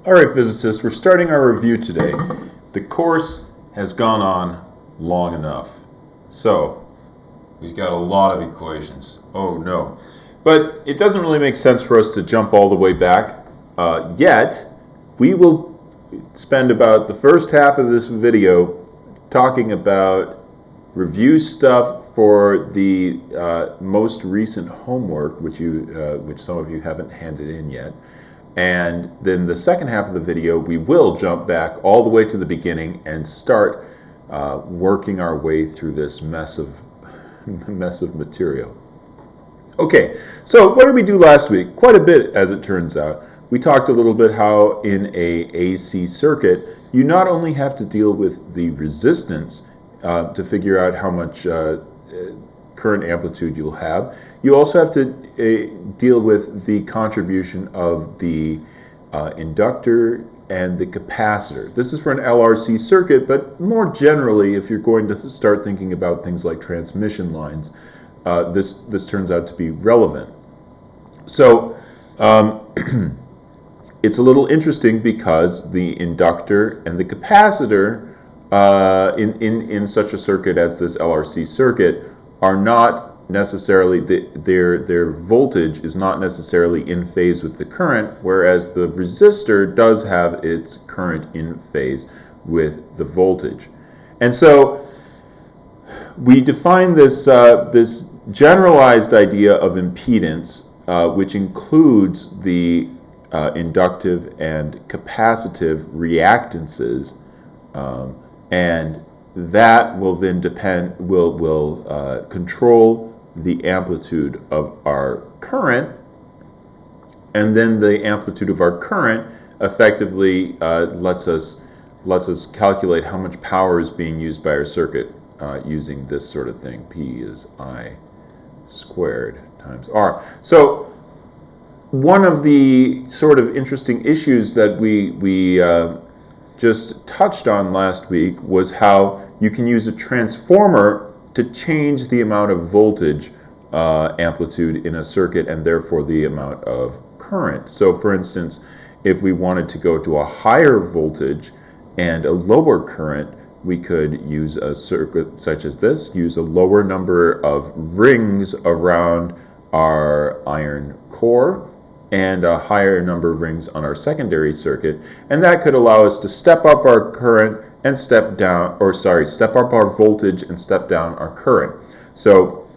All right, physicists, we're starting our review today. The course has gone on long enough. So, we've got a lot of equations. Oh no. But it doesn't really make sense for us to jump all the way back yet. We will spend about the first half of this video talking about review stuff for the most recent homework, which some of you haven't handed in yet. And then the second half of the video, we will jump back all the way to the beginning and start working our way through this mess of material. Okay, so what did we do last week? Quite a bit, as it turns out. We talked a little bit how in a AC circuit, you not only have to deal with the resistance to figure out how much current amplitude you'll have, you also have to deal with the contribution of the inductor and the capacitor. This is for an LRC circuit, but more generally, if you're going to start thinking about things like transmission lines, this turns out to be relevant. So it's a little interesting because the inductor and the capacitor in such a circuit as this LRC circuit are not necessarily, their voltage is not necessarily in phase with the current, whereas the resistor does have its current in phase with the voltage. And so we define this, this generalized idea of impedance, which includes the inductive and capacitive reactances, and that will then control the amplitude of our current, and then the amplitude of our current effectively lets us calculate how much power is being used by our circuit using this sort of thing. P is I squared times R. So one of the sort of interesting issues that we just touched on last week was how you can use a transformer to change the amount of voltage amplitude in a circuit and therefore the amount of current. So for instance, if we wanted to go to a higher voltage and a lower current, we could use a circuit such as this, use a lower number of rings around our iron core and a higher number of rings on our secondary circuit, and that could allow us to step up our current and step up our voltage and step down our current. So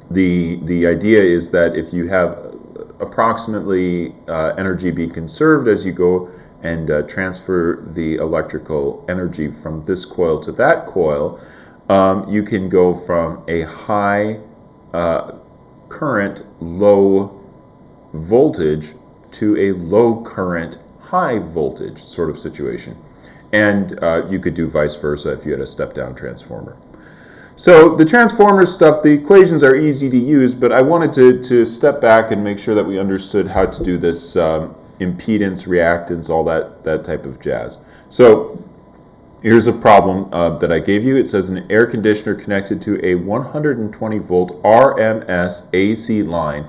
the idea is that if you have approximately energy being conserved as you go and transfer the electrical energy from this coil to that coil, you can go from a high current, low voltage to a low current, high voltage sort of situation. And you could do vice versa if you had a step-down transformer. So the transformer stuff, the equations are easy to use, but I wanted to step back and make sure that we understood how to do this impedance, reactance, all that type of jazz. So here's a problem that I gave you. It says an air conditioner connected to a 120 volt RMS AC line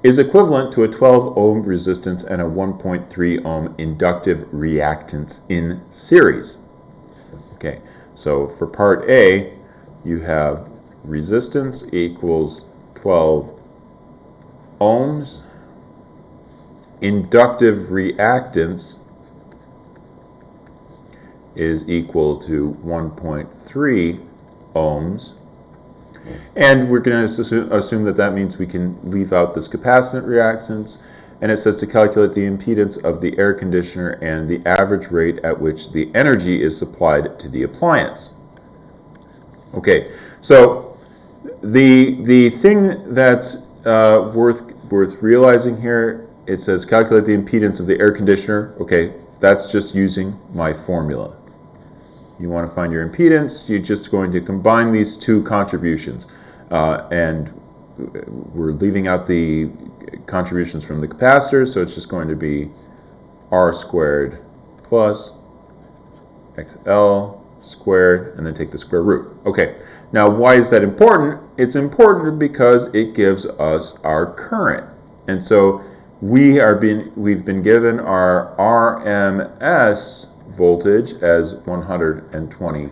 is equivalent to a 12 ohm resistance and a 1.3 ohm inductive reactance in series. Okay, so for part A, you have resistance equals 12 ohms, inductive reactance is equal to 1.3 ohms, and we're going to assume that that means we can leave out this capacitance reactance, and it says to calculate the impedance of the air conditioner and the average rate at which the energy is supplied to the appliance. Okay, so the thing that's worth realizing here, it says calculate the impedance of the air conditioner. Okay, that's just using my formula. You want to find your impedance, you're just going to combine these two contributions. And we're leaving out the contributions from the capacitors, so it's just going to be R squared plus XL squared, and then take the square root. Okay, now why is that important? It's important because it gives us our current. And so we've been given our RMS voltage as 120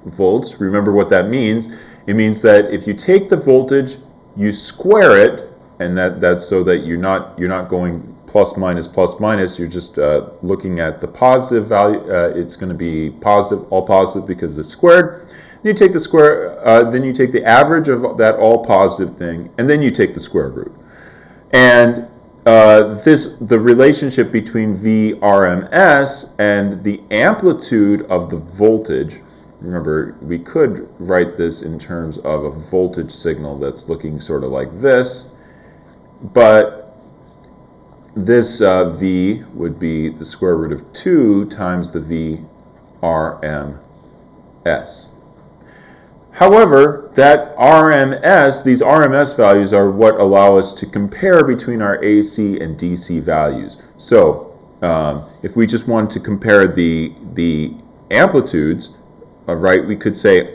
volts. Remember what that means. It means that if you take the voltage, you square it, and that's so that you're not going plus minus. You're just looking at the positive value. It's going to be positive, all positive because it's squared. Then you take the square. Then you take the average of that all positive thing, and then you take the square root. And the relationship between Vrms and the amplitude of the voltage. Remember, we could write this in terms of a voltage signal that's looking sort of like this, but this V would be the square root of 2 times the Vrms. However, that RMS, these RMS values are what allow us to compare between our AC and DC values. So if we just want to compare the amplitudes, right, we could say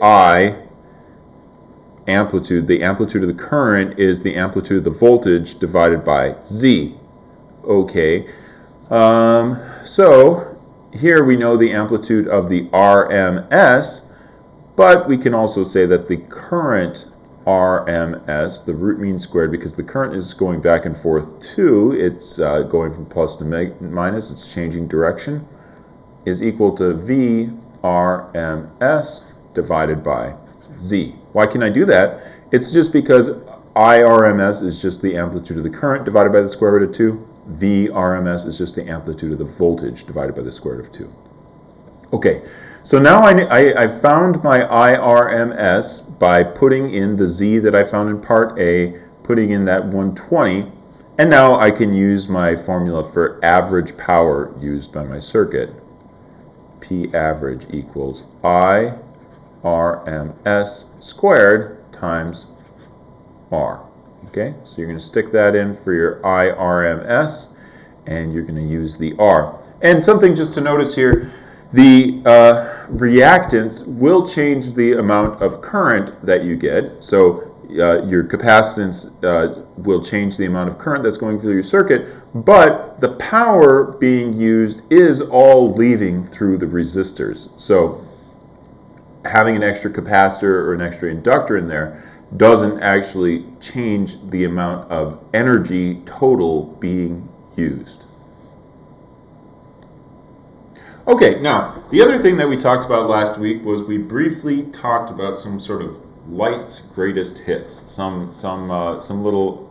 amplitude, the amplitude of the current is the amplitude of the voltage divided by Z. Okay, so here we know the amplitude of the RMS, but we can also say that the current RMS, the root mean squared, because the current is going back and forth too, it's going from plus to minus, it's changing direction, is equal to Vrms divided by Z. Why can I do that? It's just because IRMS is just the amplitude of the current divided by the square root of 2. Vrms is just the amplitude of the voltage divided by the square root of 2. Okay, so now I found my IRMS by putting in the Z that I found in part A, putting in that 120, and now I can use my formula for average power used by my circuit. P average equals IRMS squared times R. Okay, so you're going to stick that in for your IRMS, and you're going to use the R. And something just to notice here, the reactance will change the amount of current that you get. So your capacitance will change the amount of current that's going through your circuit, but the power being used is all leaving through the resistors. So having an extra capacitor or an extra inductor in there doesn't actually change the amount of energy total being used. Okay, now the other thing that we talked about last week was we briefly talked about some sort of light's greatest hits, some little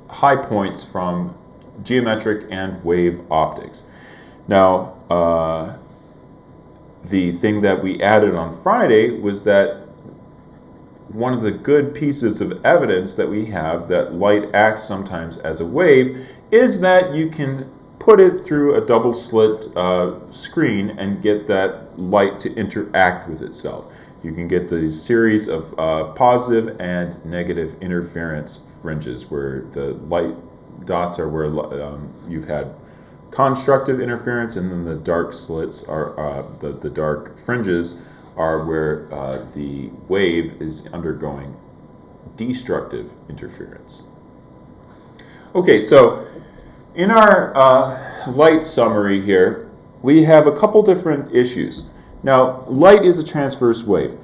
high points from geometric and wave optics. Now, the thing that we added on Friday was that one of the good pieces of evidence that we have that light acts sometimes as a wave is that you can put it through a double slit screen and get that light to interact with itself. You can get the series of positive and negative interference fringes where the light dots are where you've had constructive interference, and then the dark slits are the dark fringes are where the wave is undergoing destructive interference. Okay, so in our light summary here, we have a couple different issues. Now, light is a transverse wave,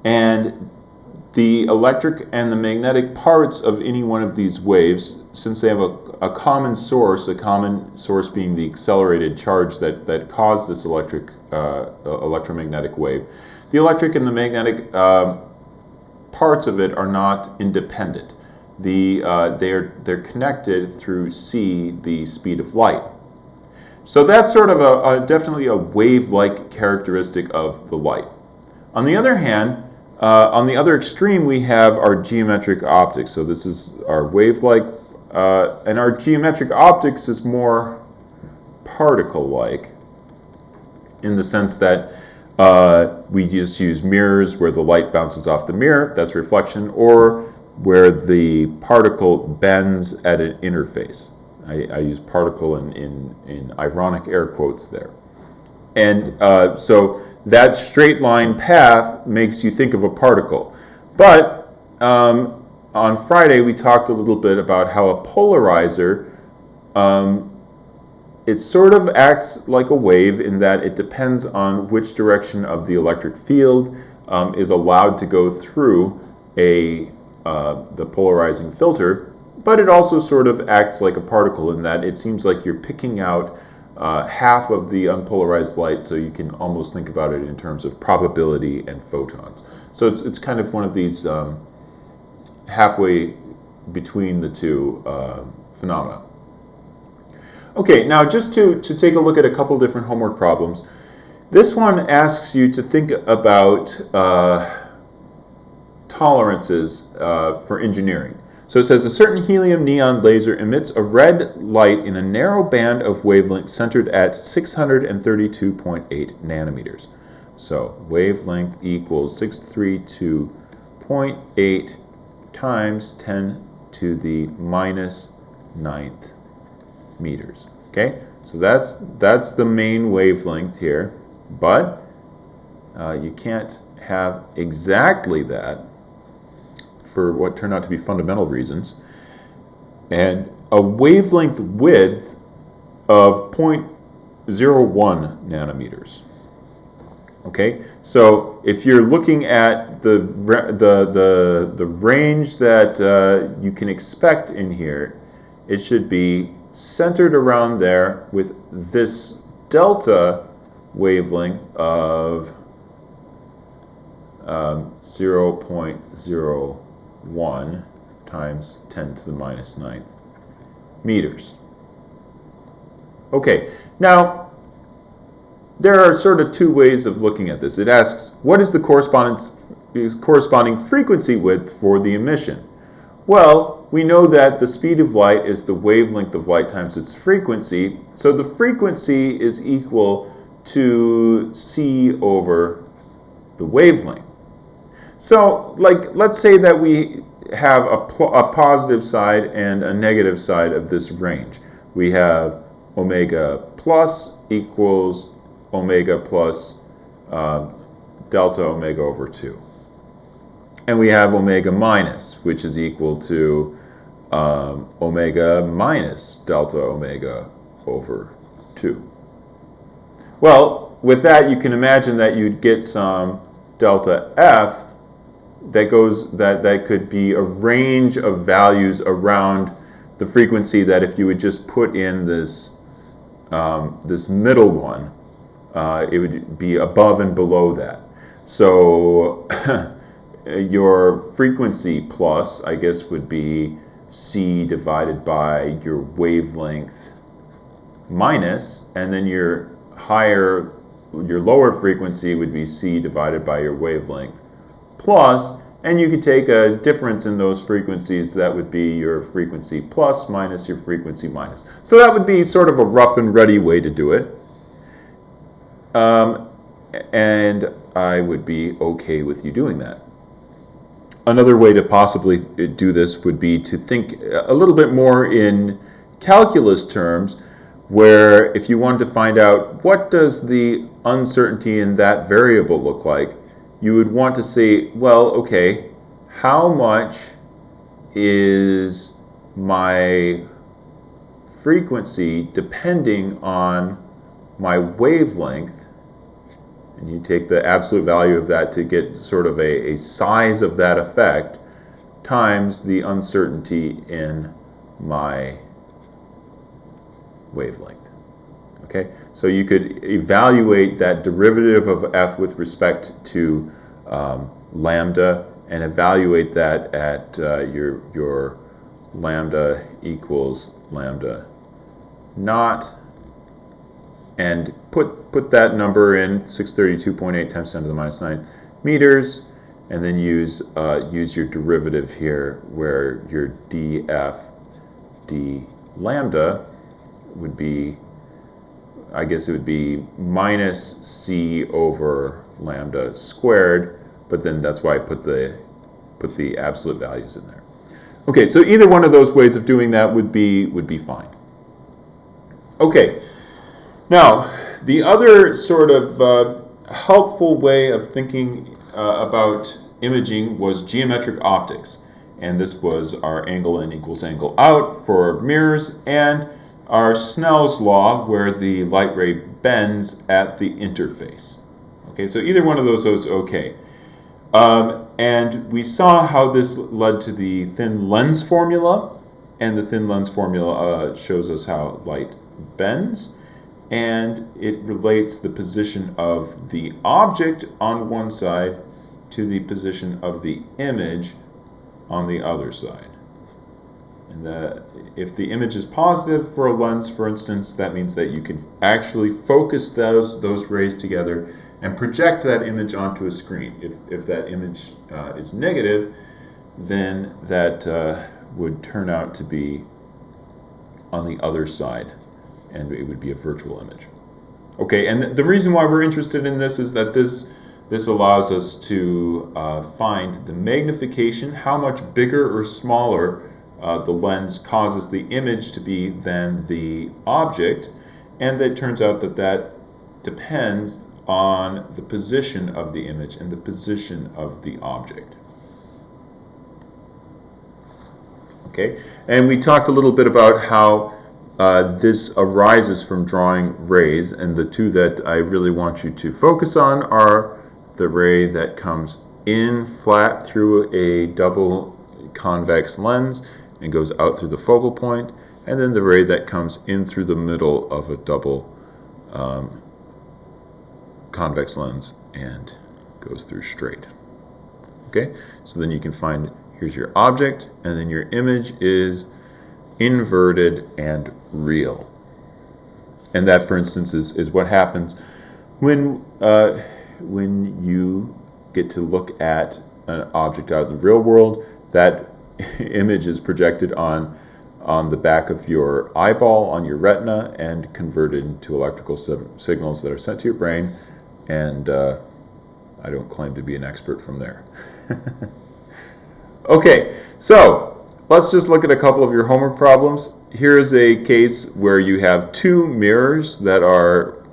and the electric and the magnetic parts of any one of these waves, since they have a common source being the accelerated charge that caused this electromagnetic wave, the electric and the magnetic parts of it are not independent. They're connected through c, the speed of light. So that's sort of definitely a wave-like characteristic of the light. On the other hand, on the other extreme, we have our geometric optics. So this is our wave-like, and our geometric optics is more particle-like in the sense that we just use mirrors where the light bounces off the mirror, that's reflection, or where the particle bends at an interface. I use particle in ironic air quotes there. And so that straight line path makes you think of a particle. But on Friday we talked a little bit about how a polarizer, it sort of acts like a wave in that it depends on which direction of the electric field is allowed to go through the polarizing filter, but it also sort of acts like a particle in that it seems like you're picking out half of the unpolarized light, so you can almost think about it in terms of probability and photons. So it's kind of one of these halfway between the two phenomena. Okay, now just to take a look at a couple different homework problems. This one asks you to think about tolerances for engineering. So it says a certain helium neon laser emits a red light in a narrow band of wavelength centered at 632.8 nanometers. So wavelength equals 632.8 times 10 to the minus 9th meters. Okay, so that's the main wavelength here, but you can't have exactly that for what turned out to be fundamental reasons. And a wavelength width of 0.01 nanometers. Okay, so if you're looking at the range that you can expect in here, it should be centered around there with this delta wavelength of 0.01 times 10 to the minus 9th meters. Okay, now there are sort of two ways of looking at this. It asks, what is the corresponding frequency width for the emission? Well, we know that the speed of light is the wavelength of light times its frequency, so the frequency is equal to c over the wavelength. So, like, let's say that we have a positive side and a negative side of this range. We have omega plus equals omega plus delta omega over 2. And we have omega minus, which is equal to omega minus delta omega over 2. Well, with that, you can imagine that you'd get some delta F that could be a range of values around the frequency that if you would just put in this middle one, it would be above and below that. So your frequency plus, I guess, would be c divided by your wavelength minus, and then your lower frequency would be c divided by your wavelength plus, and you could take a difference in those frequencies. That would be your frequency plus minus your frequency minus. So that would be sort of a rough and ready way to do it. And I would be okay with you doing that. Another way to possibly do this would be to think a little bit more in calculus terms, where if you wanted to find out what does the uncertainty in that variable look like, you would want to say, well, okay, how much is my frequency depending on my wavelength? And you take the absolute value of that to get sort of a size of that effect times the uncertainty in my wavelength. Okay, so you could evaluate that derivative of f with respect to lambda and evaluate that at your lambda equals lambda naught, and put that number in 632.8 times 10 to the minus 9 meters, and then use your derivative here, where your df d lambda would be, I guess it would be minus c over lambda squared, but then that's why I put the absolute values in there. Okay, so either one of those ways of doing that would be fine. Okay, now the other sort of helpful way of thinking about imaging was geometric optics. and this was our angle in equals angle out for mirrors, and our Snell's law, where the light ray bends at the interface. Okay, so either one of those is okay. And we saw how this led to the thin lens formula, and the thin lens formula shows us how light bends, and it relates the position of the object on one side to the position of the image on the other side. And if the image is positive for a lens, for instance, that means that you can actually focus those rays together and project that image onto a screen. If that image is negative, then that would turn out to be on the other side, and it would be a virtual image. Okay, and the reason why we're interested in this is that this allows us to find the magnification, how much bigger or smaller the lens causes the image to be than the object, and it turns out that depends on the position of the image and the position of the object. Okay, and we talked a little bit about how this arises from drawing rays, and the two that I really want you to focus on are the ray that comes in flat through a double convex lens and goes out through the focal point, and then the ray that comes in through the middle of a double convex lens and goes through straight. Okay, so then you can find, here's your object, and then your image is inverted and real. And that, for instance, is what happens when you get to look at an object out in the real world. That image is projected on the back of your eyeball, on your retina, and converted into electrical signals that are sent to your brain. And I don't claim to be an expert from there. Okay, so let's just look at a couple of your homework problems. Here's a case where you have two mirrors that are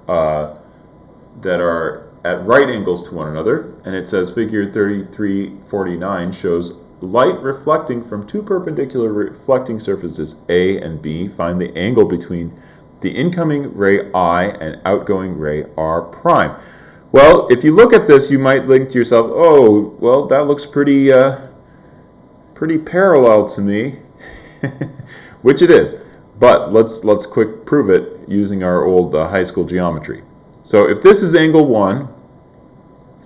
at right angles to one another, and it says figure 3349 shows light reflecting from two perpendicular reflecting surfaces A and B. Find the angle between the incoming ray I and outgoing ray R prime. Well, if you look at this, you might think to yourself, oh, well, that looks pretty parallel to me, which it is. But let's quick prove it using our old high school geometry. So if this is angle 1,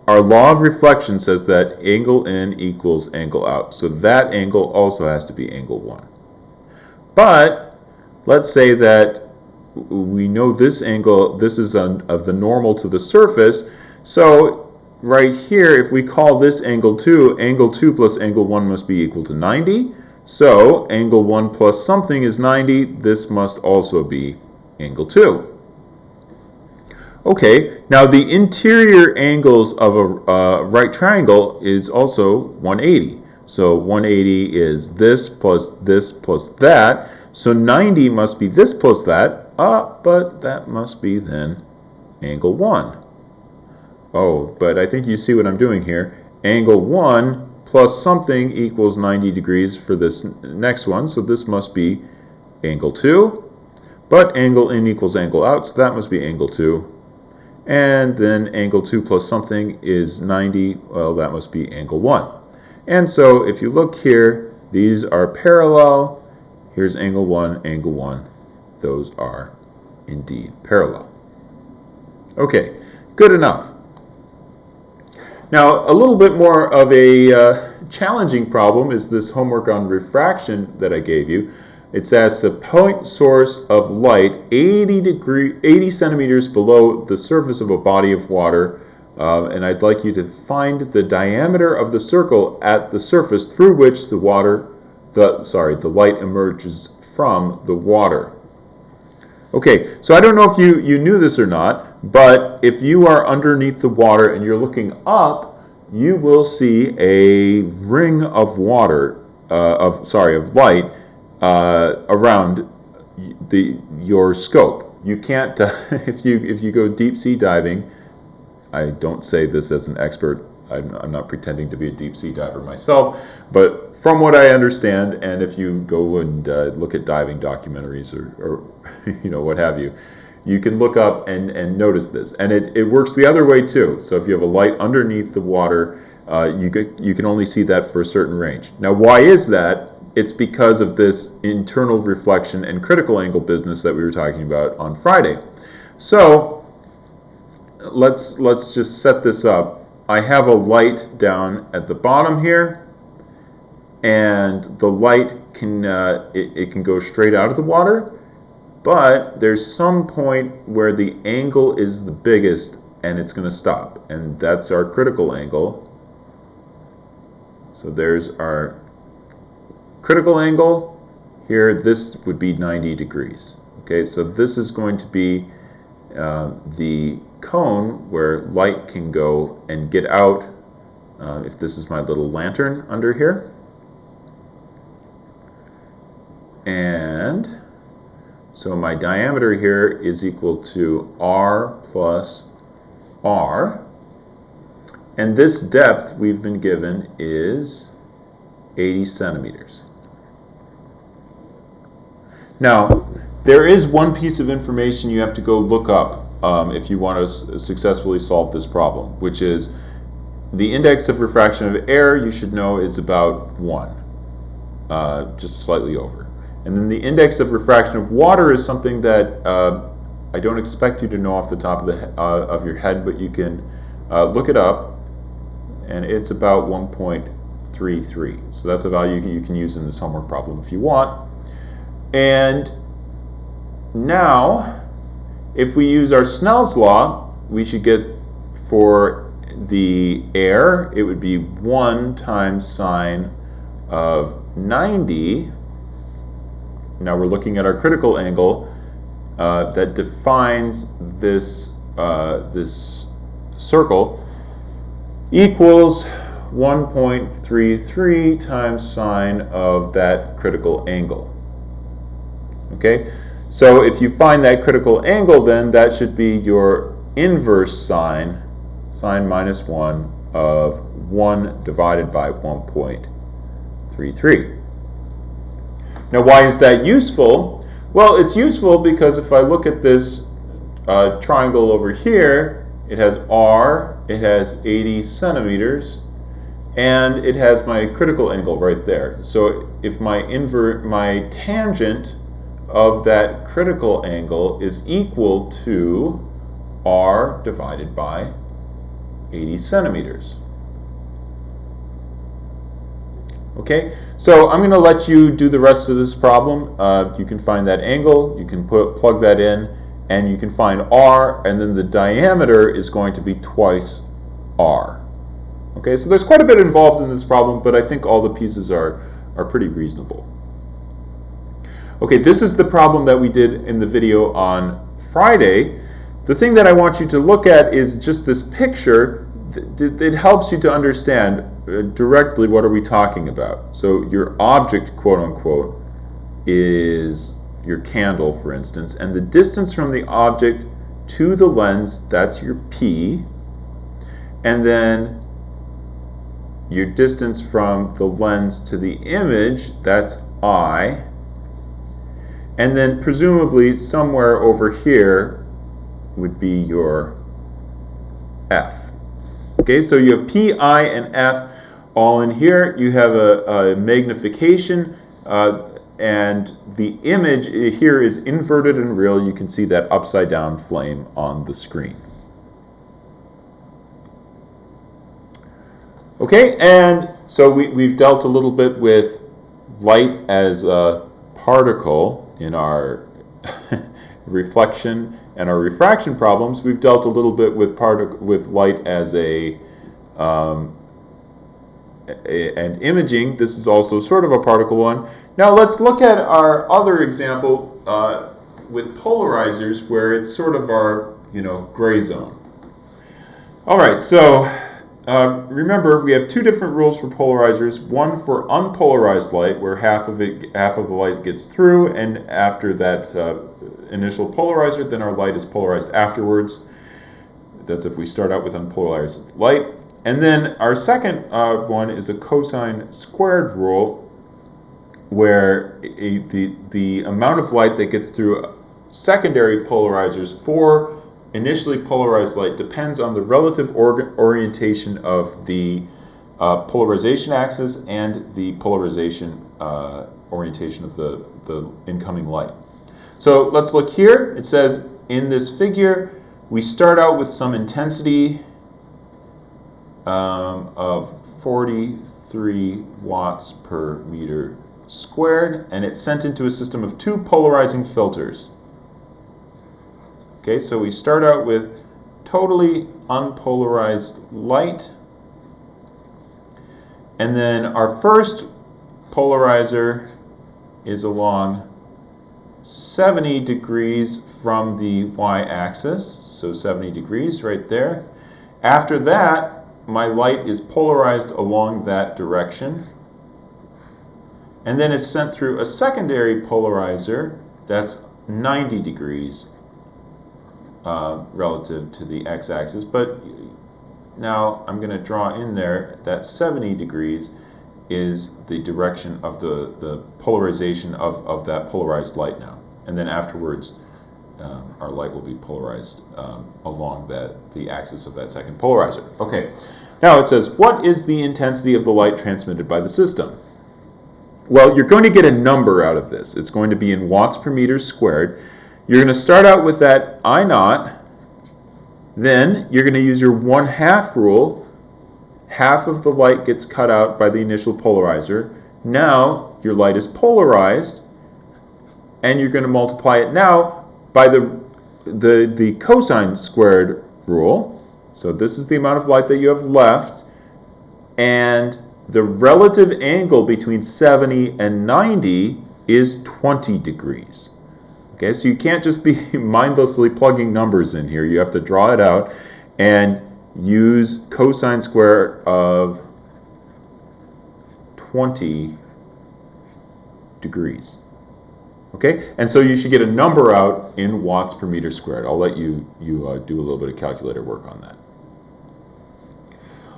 our law of reflection says that angle in equals angle out. So that angle also has to be angle 1. But let's say that we know this angle, this is of the normal to the surface. So right here, if we call this angle 2 plus angle 1 must be equal to 90. So angle 1 plus something is 90. This must also be angle 2. Okay, now the interior angles of a right triangle is also 180. So 180 is this plus that. So 90 must be this plus that. But that must be then angle 1. Oh, but I think you see what I'm doing here. Angle 1 plus something equals 90 degrees for this next one. So this must be angle 2. But angle in equals angle out, so that must be angle 2. And then angle 2 plus something is 90. Well, that must be angle 1. And so if you look here, these are parallel. Here's angle 1, angle 1. Those are indeed parallel. Okay, good enough. Now, a little bit more of a challenging problem is this homework on refraction that I gave you. It says a point source of light 80 centimeters below the surface of a body of water, and I'd like you to find the diameter of the circle at the surface through which the light emerges from the water. Okay, so I don't know if you knew this or not, but if you are underneath the water and you're looking up, you will see a ring of water, of light around your scope. You can't if you go deep sea diving. I don't say this as an expert. I'm not pretending to be a deep sea diver myself, but from what I understand, and if you go and look at diving documentaries or what have you, you can look up and notice this. And it works the other way too. So if you have a light underneath the water, you can only see that for a certain range. Now, why is that? It's because of this internal reflection and critical angle business that we were talking about on Friday. So let's just set this up. I have a light down at the bottom here, and the light can it can go straight out of the water, but there's some point where the angle is the biggest and it's going to stop, and that's our critical angle. So there's our critical angle here. This would be 90 degrees. Okay, so this is going to be the cone where light can go and get out. If this is my little lantern under here, and so my diameter here is equal to r plus r, and this depth we've been given is 80 centimeters. Now, there is one piece of information you have to go look up if you want to successfully solve this problem, which is the index of refraction of air, you should know, is about 1, just slightly over. And then the index of refraction of water is something that I don't expect you to know off the top of your head, but you can look it up, and it's about 1.33. So that's a value you can use in this homework problem if you want. And now, if we use our Snell's law, we should get, for the air, it would be 1 times sine of 90. Now we're looking at our critical angle that defines this, this circle, equals 1.33 times sine of that critical angle. Okay? So if you find that critical angle, then that should be your inverse sine, sine minus 1 of 1 divided by 1.33. Now, why is that useful? Well, it's useful because if I look at this triangle over here, it has r, it has 80 centimeters, and it has my critical angle right there. So if my tangent of that critical angle is equal to r divided by 80 centimeters. Okay, so I'm going to let you do the rest of this problem. You can find that angle, you can plug that in, and you can find r, and then the diameter is going to be twice r. Okay, so there's quite a bit involved in this problem, but I think all the pieces are pretty reasonable. Okay, this is the problem that we did in the video on Friday. The thing that I want you to look at is just this picture. It helps you to understand directly what are we talking about. So your object, quote unquote, is your candle, for instance, and the distance from the object to the lens, that's your P, and then your distance from the lens to the image, that's I, and then presumably somewhere over here would be your F. Okay, so you have P, I, and F all in here. You have a magnification, and the image here is inverted and real. You can see that upside down flame on the screen. Okay, and so we've dealt a little bit with light as a particle in our reflection and our refraction problems. We've dealt a little bit with light as and imaging. This is also sort of a particle one. Now let's look at our other example with polarizers, where it's sort of our gray zone. All right, so remember, we have two different rules for polarizers. One for unpolarized light, where half of the light gets through, and after that initial polarizer, then our light is polarized afterwards. That's if we start out with unpolarized light. And then our second one is a cosine squared rule, where the amount of light that gets through secondary polarizers for initially polarized light depends on the relative orientation of the polarization axis and the polarization orientation of the incoming light. So let's look here. It says in this figure, we start out with some intensity of 43 watts per meter squared, and it's sent into a system of two polarizing filters. Okay, so we start out with totally unpolarized light, and then our first polarizer is along 70 degrees from the y-axis, so 70 degrees right there. After that, my light is polarized along that direction, and then it's sent through a secondary polarizer that's 90 degrees relative to the x-axis, but now I'm going to draw in there that 70 degrees is the direction of the polarization of that polarized light now. And then afterwards, our light will be polarized along the axis of that second polarizer. Okay, now it says, what is the intensity of the light transmitted by the system? Well, you're going to get a number out of this. It's going to be in watts per meter squared. You're going to start out with that I naught. Then you're going to use your 1/2 rule. Half of the light gets cut out by the initial polarizer. Now your light is polarized, and you're going to multiply it now by the cosine squared rule. So this is the amount of light that you have left, and the relative angle between 70 and 90 is 20 degrees. Okay, so you can't just be mindlessly plugging numbers in here. You have to draw it out and use cosine square of 20 degrees. Okay, and so you should get a number out in watts per meter squared. I'll let you do a little bit of calculator work on that.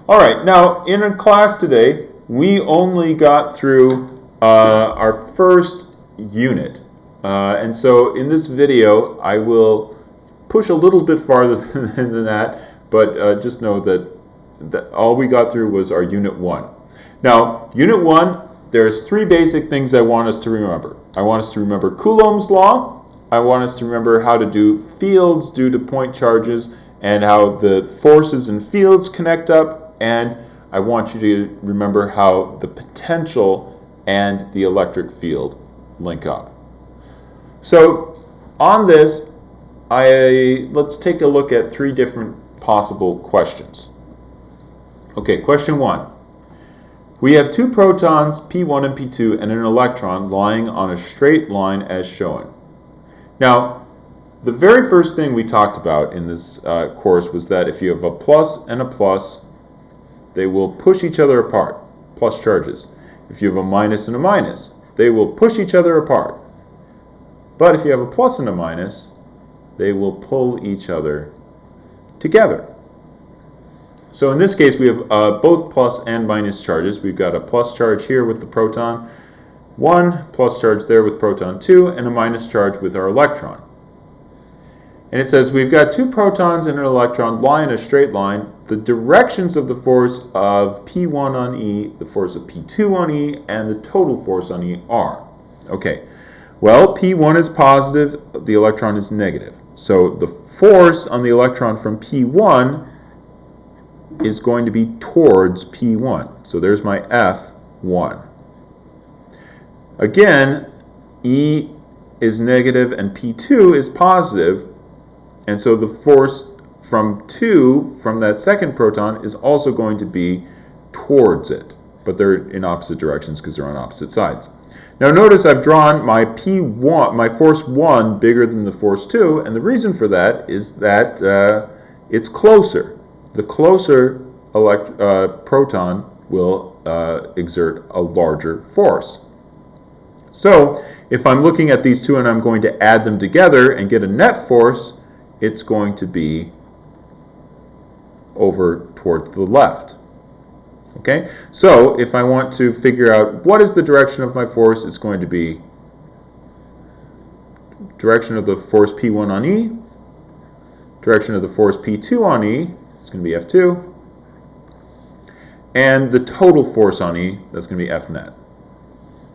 All right, now in a class today, we only got through our first unit. And so in this video, I will push a little bit farther than that, but just know that all we got through was our Unit 1. Now, Unit 1, there's three basic things I want us to remember. I want us to remember Coulomb's law. I want us to remember how to do fields due to point charges and how the forces and fields connect up. And I want you to remember how the potential and the electric field link up. So on this, let's take a look at three different possible questions. Okay, question 1. We have two protons, P1 and P2, and an electron lying on a straight line as shown. Now, the very first thing we talked about in this course was that if you have a plus and a plus, they will push each other apart, plus charges. If you have a minus and a minus, they will push each other apart. But if you have a plus and a minus, they will pull each other together. So in this case, we have both plus and minus charges. We've got a plus charge here with the proton 1, plus charge there with proton 2, and a minus charge with our electron. And it says we've got two protons and an electron lie in a straight line. The directions of the force of P1 on E, the force of P2 on E, and the total force on E are. Okay, well, P1 is positive, the electron is negative. So the force on the electron from P1 is going to be towards P1. So there's my F1. Again, E is negative and P2 is positive. And so the force from that second proton is also going to be towards it. But they're in opposite directions because they're on opposite sides. Now notice I've drawn my P1, my force 1 bigger than the force 2, and the reason for that is that it's closer. The closer proton will exert a larger force. So if I'm looking at these two and I'm going to add them together and get a net force, it's going to be over toward the left. Okay, so if I want to figure out what is the direction of my force, it's going to be direction of the force P1 on E, direction of the force P2 on E, it's going to be F2, and the total force on E, that's going to be F net.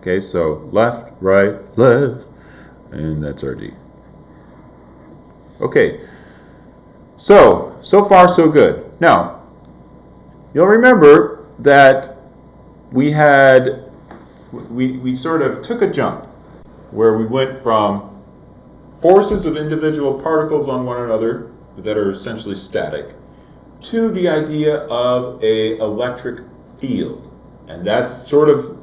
Okay, so left, right, left, and that's our D. Okay, so far so good. Now, you'll remember that we sort of took a jump where we went from forces of individual particles on one another that are essentially static to the idea of an electric field. And that's sort of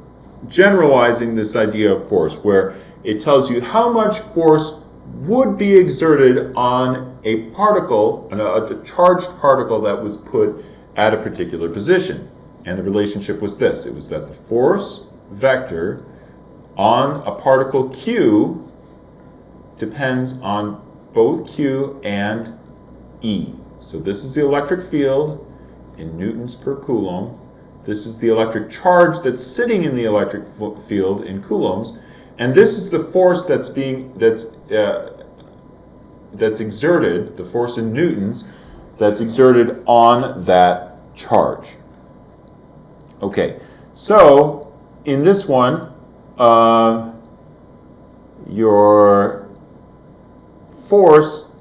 generalizing this idea of force, where it tells you how much force would be exerted on a particle, a charged particle that was put at a particular position. And the relationship was this. It was that the force vector on a particle Q depends on both Q and E. So this is the electric field in newtons per coulomb. This is the electric charge that's sitting in the electric field in coulombs. And this is the force that's exerted, the force in newtons, that's exerted on that charge. Okay, so in this one, your force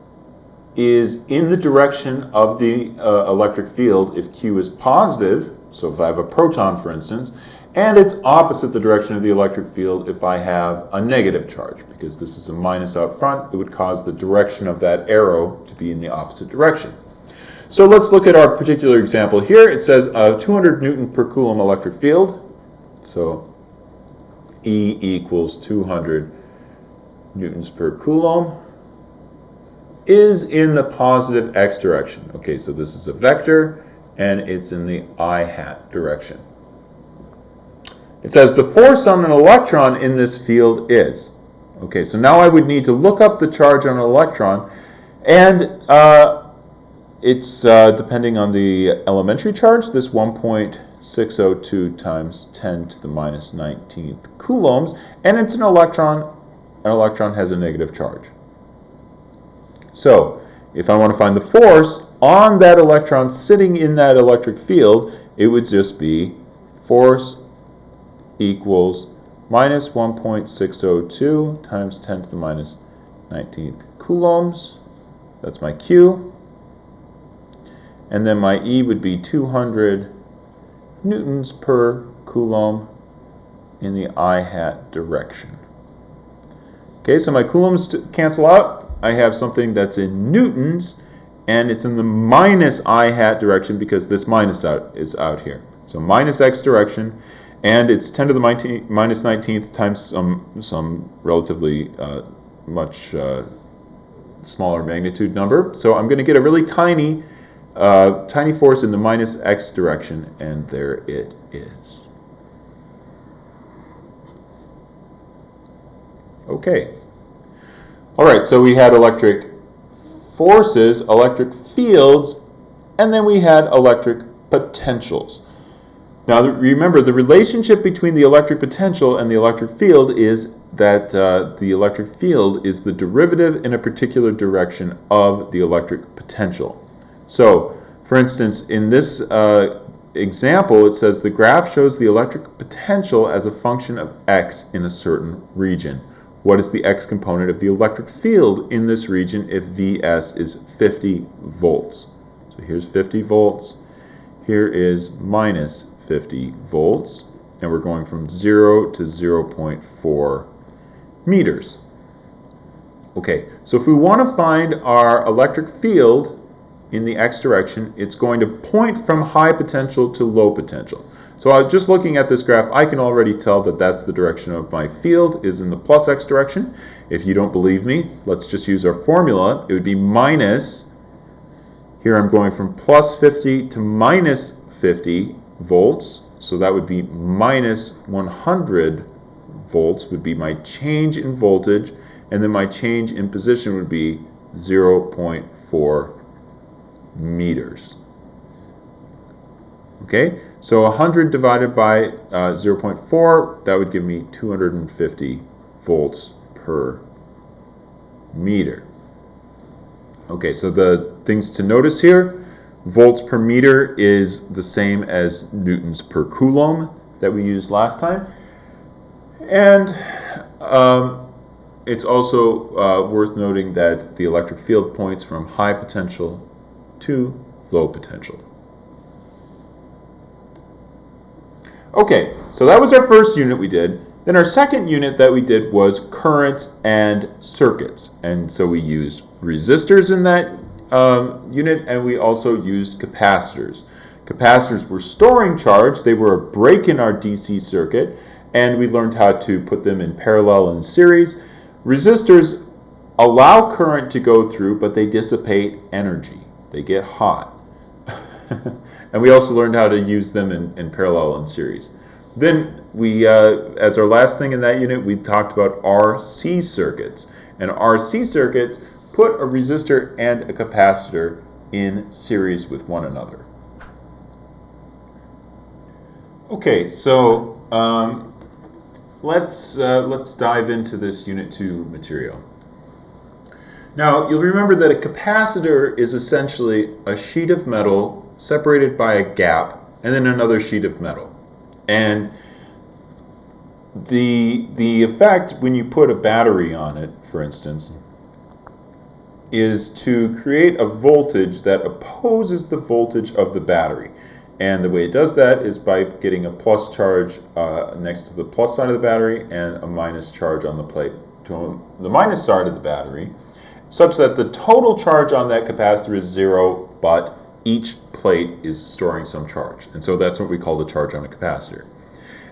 is in the direction of the electric field if Q is positive, so if I have a proton, for instance, and it's opposite the direction of the electric field if I have a negative charge, because this is a minus out front, it would cause the direction of that arrow to be in the opposite direction. So let's look at our particular example here. It says 200 Newton per Coulomb electric field, so E equals 200 newtons per Coulomb, is in the positive x direction. Okay, so this is a vector, and it's in the I hat direction. It says the force on an electron in this field is. Okay, so now I would need to look up the charge on an electron, and it's depending on the elementary charge, this 1.602 times 10 to the minus 19th coulombs, and it's an electron. An electron has a negative charge. So if I want to find the force on that electron sitting in that electric field, it would just be force equals minus 1.602 times 10 to the minus 19th coulombs. That's my Q. And then my E would be 200 newtons per coulomb in the I hat direction. Okay, so my coulombs cancel out. I have something that's in newtons, and it's in the minus I hat direction because this minus is out here. So minus x direction, and it's 10 to the minus 19th times some relatively much smaller magnitude number. So I'm going to get a really tiny force in the minus x direction, and there it is. Okay. All right, so we had electric forces, electric fields, and then we had electric potentials. Now remember, the relationship between the electric potential and the electric field is that the electric field is the derivative in a particular direction of the electric potential. So, for instance, in this example, it says the graph shows the electric potential as a function of x in a certain region. What is the x component of the electric field in this region if Vs is 50 volts? So here's 50 volts. Here is minus 50 volts. And we're going from 0 to 0.4 meters. Okay, so if we want to find our electric field in the x direction, it's going to point from high potential to low potential. So just looking at this graph, I can already tell that that's the direction of my field, is in the plus x direction. If you don't believe me, let's just use our formula. It would be minus, here I'm going from plus 50 to minus 50 volts. So that would be minus 100 volts would be my change in voltage, and then my change in position would be 0.4 meters. Okay, so 100 divided by 0.4, that would give me 250 volts per meter. Okay, so the things to notice here, volts per meter is the same as newtons per coulomb that we used last time. And it's also worth noting that the electric field points from high potential to low potential. Okay, so that was our first unit we did. Then our second unit that we did was currents and circuits. And so we used resistors in that unit, and we also used capacitors. Capacitors were storing charge. They were a break in our DC circuit, and we learned how to put them in parallel and series. Resistors allow current to go through, but they dissipate energy. They get hot. And we also learned how to use them in parallel and series. Then we, as our last thing in that unit, we talked about RC circuits. And RC circuits put a resistor and a capacitor in series with one another. Okay, so let's dive into this Unit 2 material. Now, you'll remember that a capacitor is essentially a sheet of metal separated by a gap and then another sheet of metal. And the effect when you put a battery on it, for instance, is to create a voltage that opposes the voltage of the battery. And the way it does that is by getting a plus charge next to the plus side of the battery and a minus charge on the plate to the minus side of the battery, such that the total charge on that capacitor is 0, but each plate is storing some charge. And so that's what we call the charge on a capacitor.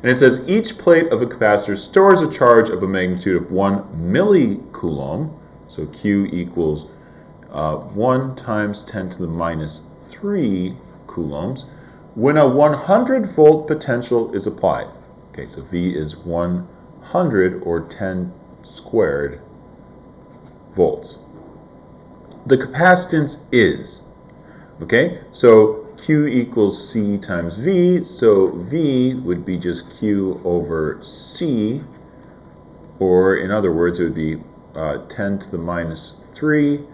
And it says each plate of a capacitor stores a charge of a magnitude of 1 millicoulomb. So Q equals 1 times 10 to the minus 3 coulombs when a 100 volt potential is applied. Okay, so V is 100 or 10 squared volts. The capacitance is, okay, so Q equals C times V, so V would be just Q over C, or in other words, it would be 10 to the minus 3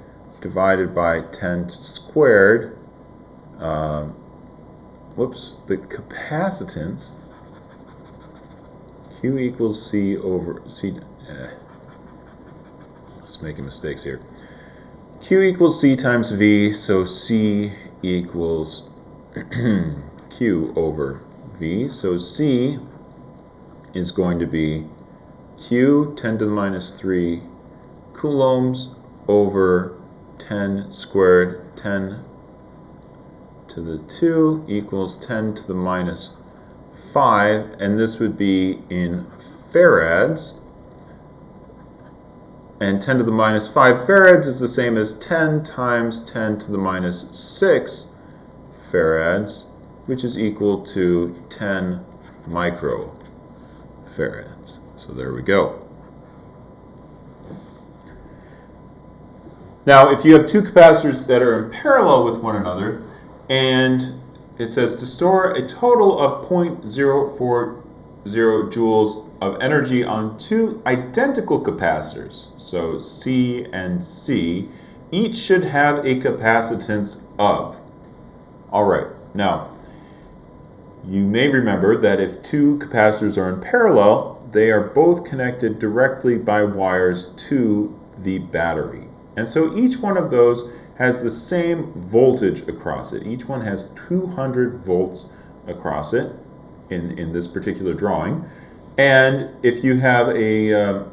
divided by 10 squared. The capacitance, Q equals C over C, just making mistakes here. Q equals C times V, so C equals Q over V. So C is going to be Q 10 to the minus 3 coulombs over 10 squared, 10 to the 2 equals 10 to the minus 5, and this would be in farads. And 10 to the minus 5 farads is the same as 10 times 10 to the minus 6 farads, which is equal to 10 microfarads. So there we go. Now, if you have two capacitors that are in parallel with one another, and it says to store a total of 0.040 joules of energy on two identical capacitors, so C and C, each should have a capacitance of. All right, now, you may remember that if two capacitors are in parallel, they are both connected directly by wires to the battery. And so each one of those has the same voltage across it. Each one has 200 volts across it in this particular drawing. And if you have a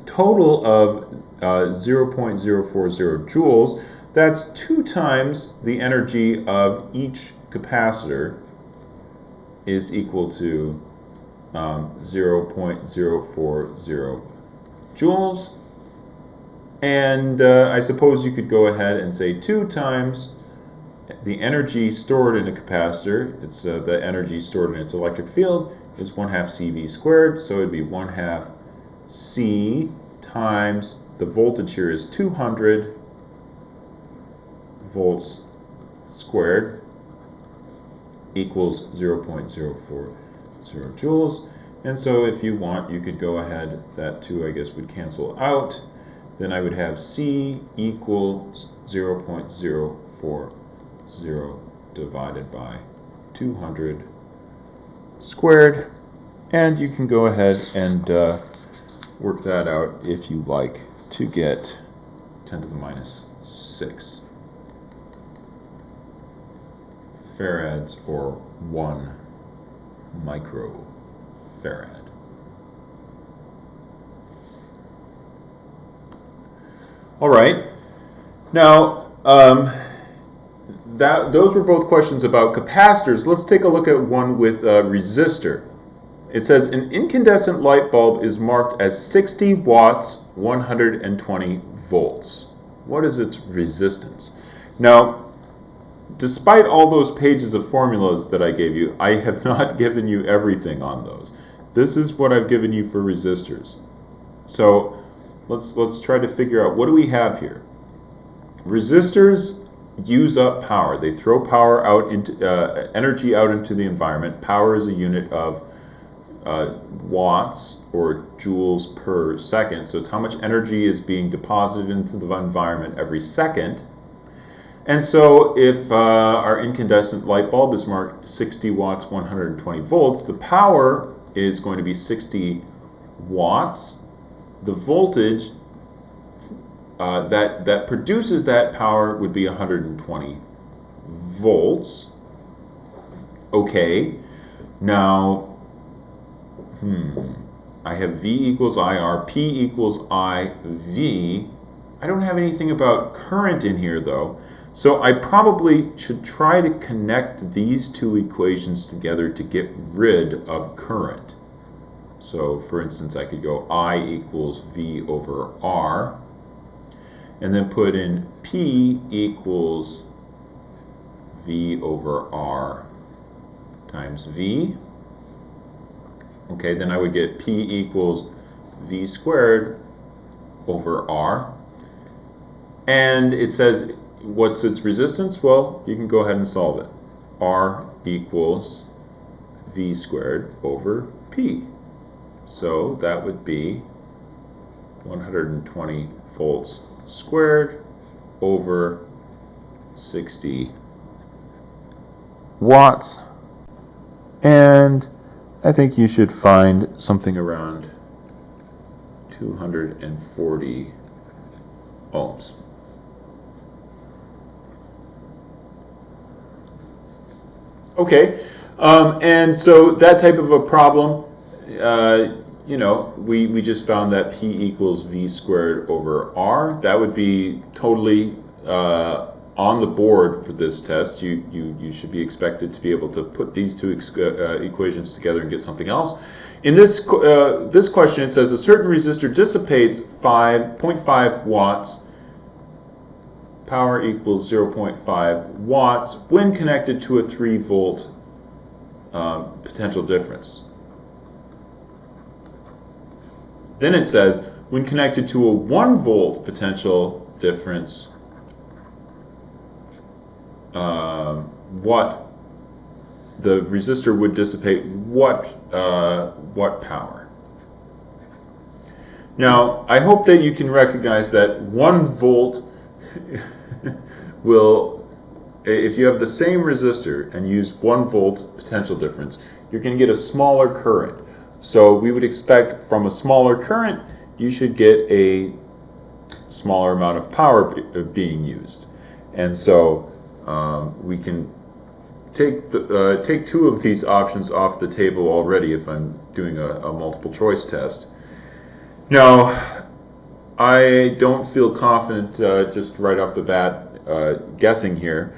total of 0.040 joules, that's 2 times the energy of each capacitor is equal to 0.040 joules. And I suppose you could go ahead and say 2 times the energy stored in a capacitor. It's the energy stored in its electric field is 1/2 CV squared, so it'd be 1/2 C times the voltage here is 200 volts squared equals 0.040 joules. And so if you want, you could go ahead, that 2 I guess would cancel out. Then I would have C equals 0.040 divided by 200 squared. And you can go ahead and work that out if you like to get 10 to the minus 6 farads, or 1 microfarad. All right. Now, those were both questions about capacitors. Let's take a look at one with a resistor. It says an incandescent light bulb is marked as 60 watts, 120 volts. What is its resistance? Now, despite all those pages of formulas that I gave you, I have not given you everything on those. This is what I've given you for resistors. So let's try to figure out, what do we have here? Resistors use up power. They throw power out into energy out into the environment. Power is a unit of watts or joules per second. So it's how much energy is being deposited into the environment every second. And so if our incandescent light bulb is marked 60 watts, 120 volts, the power is going to be 60 watts. The voltage that produces that power would be 120 volts. Okay, now I have V equals IR, P equals IV. I don't have anything about current in here though, so I probably should try to connect these two equations together to get rid of current. So for instance, I could go I equals V over R, and then put in P equals V over R times V. Okay, then I would get P equals V squared over R. And it says, what's its resistance? Well, you can go ahead and solve it. R equals V squared over P. So that would be 120 volts squared over 60 watts. And I think you should find something around 240 ohms. Okay, and so that type of a problem, you know, we just found that P equals V squared over R. That would be totally on the board for this test. You should be expected to be able to put these two equations together and get something else. In this question, it says a certain resistor dissipates 0.5 watts. Power equals 0.5 watts when connected to a 3 volt potential difference. Then it says when connected to a 1 volt potential difference, what the resistor would dissipate what power. Now, I hope that you can recognize that 1 volt will, if you have the same resistor and use 1 volt potential difference, you're going to get a smaller current. So we would expect from a smaller current, you should get a smaller amount of power being used. And so we can take two of these options off the table already if I'm doing a multiple choice test. Now, I don't feel confident just right off the bat guessing here.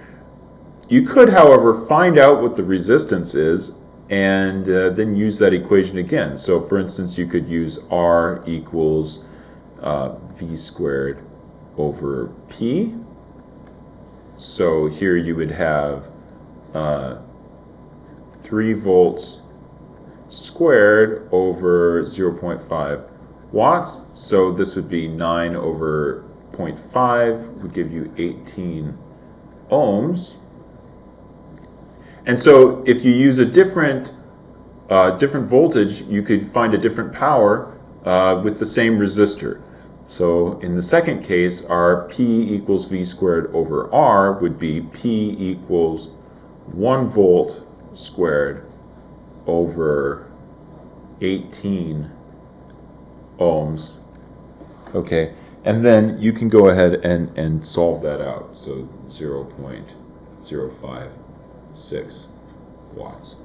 You could, however, find out what the resistance is and then use that equation again. So for instance, you could use R equals V squared over P. So here you would have 3 volts squared over 0.5 watts. So this would be 9 over 0.5 would give you 18 ohms. And so if you use a different voltage, you could find a different power with the same resistor. So in the second case, our P equals V squared over R would be P equals 1 volt squared over 18 ohms. Okay, and then you can go ahead and solve that out. So 0.056 watts.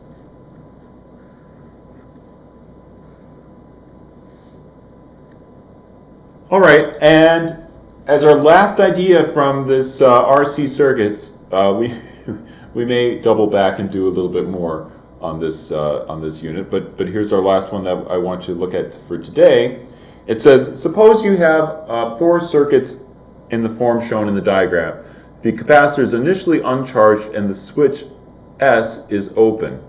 All right, and as our last idea from this RC circuits, we may double back and do a little bit more on this unit, but here's our last one that I want you to look at for today. It says, suppose you have 4 circuits in the form shown in the diagram. The capacitor is initially uncharged and the switch S is open.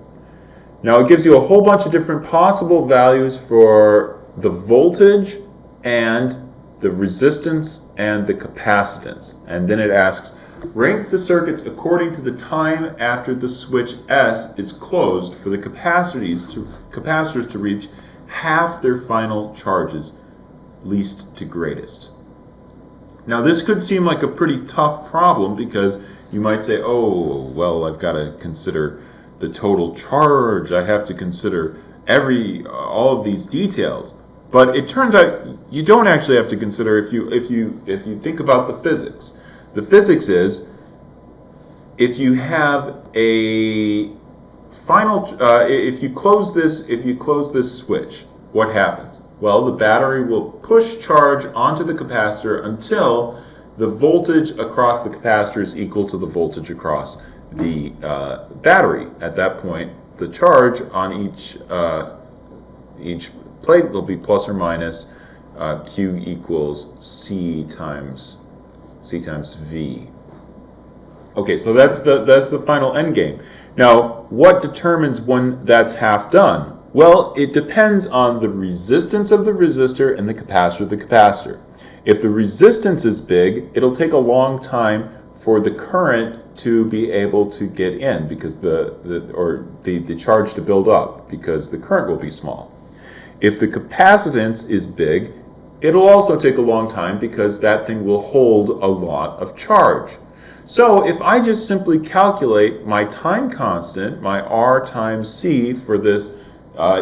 Now it gives you a whole bunch of different possible values for the voltage and the resistance and the capacitance. And then it asks, rank the circuits according to the time after the switch S is closed for the capacitors to reach half their final charges, least to greatest. Now this could seem like a pretty tough problem because you might say, oh, well, I've got to consider the total charge, I have to consider all of these details. But it turns out you don't actually have to consider if you think about the physics. The physics is if you have a final if you close this switch, what happens? Well, the battery will push charge onto the capacitor until the voltage across the capacitor is equal to the voltage across the battery. At that point, the charge on each plate will be plus or minus Q equals C times V. Okay, so that's the final end game. Now, what determines when that's half done? Well, it depends on the resistance of the resistor and the capacitor of the capacitor. If the resistance is big, it'll take a long time for the current to be able to get in because the charge to build up because the current will be small. If the capacitance is big, it'll also take a long time because that thing will hold a lot of charge. So if I just simply calculate my time constant, my R times C for this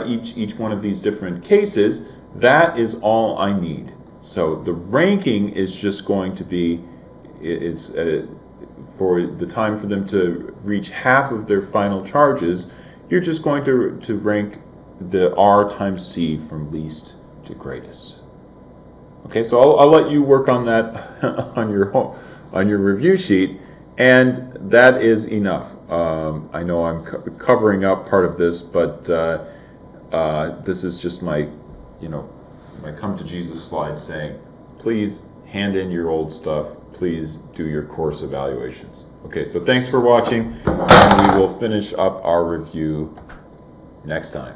each one of these different cases, that is all I need. So the ranking is just going to be for the time for them to reach half of their final charges, you're just going to rank the R times C from least to greatest. Okay, so I'll let you work on that on your review sheet, and that is enough. I know I'm covering up part of this, but this is just my come to Jesus slide saying, please hand in your old stuff. Please do your course evaluations. Okay, so thanks for watching, and we will finish up our review next time.